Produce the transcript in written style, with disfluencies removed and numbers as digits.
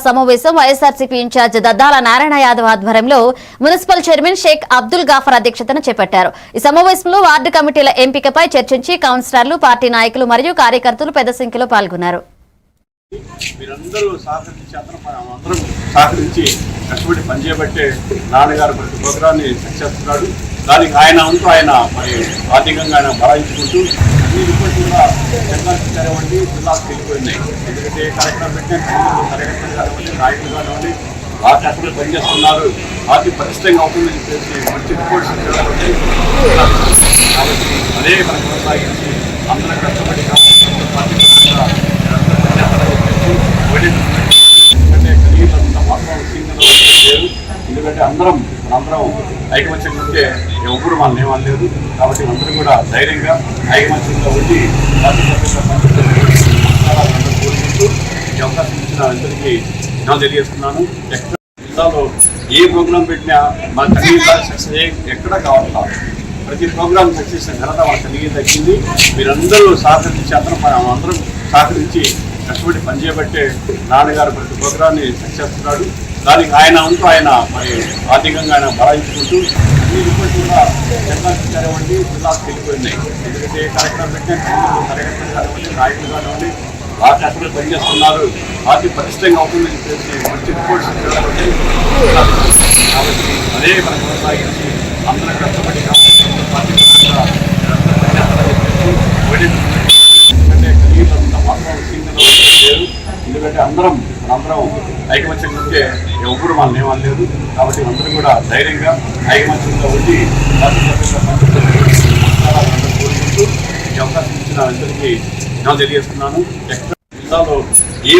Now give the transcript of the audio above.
సమావేశం వైఎస్ఆర్సీపీ ఇన్ఛార్జ్ దద్దాల నారాయణ యాదవ్ ఆధ్వర్యంలో municipal chairman Sheikh Abdul గాఫర్ అధ్యక్షతన చేపట్టారు. ఈ సమావేశంలో వార్డు కమిటీల ఎంపికపై చర్చించి కౌన్సిలర్లు, పార్టీ నాయకులు మరియు కార్యకర్తలు పెద్ద సంఖ్యలో పాల్గొన్నారు. మీరందరూ సహకరించి కష్టపడి పనిచేయబట్టే నాన్నగారు ప్రతి ప్రోగ్రాన్ని చేస్తున్నాడు. దానికి ఆయన వంతు ఆయన మరి ఆర్థికంగా ఆయన బలాయించుకుంటూ అన్ని రిపోర్ట్లు కూడా జనరల్ కానివ్వండి జిల్లాకు వెళ్ళిపోయినాయి. ఎందుకంటే ఏ కార్యక్రమం పెట్టినా కార్యకర్తలు కానివ్వండి, నాయకులు కానివ్వండి బాగా కష్టపడి పనిచేస్తున్నారు, పార్టీ పరిష్టంగా అవుతుందని చెప్పేసి మంచి రిపోర్ట్స్ కాబట్టి అదే మనం కొనసాగించి అందరం కష్టపడి ఎందుకంటే అందరం ఐకమత్యం ఉంటే ఎవరు మన నియమాలు లేదు. కాబట్టి అందరూ కూడా ధైర్యంగా ఐకమత్యంగా ఉండి కోరుకుంటూ ఈ అవకాశం ఇచ్చిన అందరికీ నేను తెలియజేస్తున్నాను. జిల్లాలో ఏ ప్రోగ్రాం పెట్టినా మన కన్నీరు సక్సెస్ ఎక్కడా కావాలి. ప్రతి ప్రోగ్రాం సక్సెస్ ఘనత మన కన్నీరు దక్కింది. మీరందరూ సహకరించి అందరం సహకరించి కష్టపడి పనిచేయబట్టే నాన్నగారు ప్రతి ప్రోగ్రాన్ని చేస్తున్నాడు. దానికి ఆయన వంతు ఆయన మరి ఆర్థికంగా ఆయన బలాయించుకుంటూ అన్ని రిపోర్ట్లు కూడా జనరల్ కానివ్వండి జిల్లాకు వెళ్ళిపోయినాయి. ఎందుకంటే ఏ కార్యక్రమం పెట్టినా కార్యకర్తలు కానివ్వండి, నాయకులు కానివ్వండి బాగా కష్టపడి పనిచేస్తున్నారు, పార్టీ పరిష్టంగా అవుతుందని చెప్పేసి మంచి రిపోర్ట్స్ కాబట్టి అదే మనం కొనసాగించి అందరం కష్టపడి ఎందుకంటే అందరం ఐకమత్యం ఉంటే ఎవరు మన నియమాలు లేదు. కాబట్టి అందరూ కూడా ధైర్యంగా ఐకమత్యంగా ఉండి కోరుకుంటూ ఈ అవకాశం ఇచ్చిన అందరికీ నేను తెలియజేస్తున్నాను. జిల్లాలో ఏ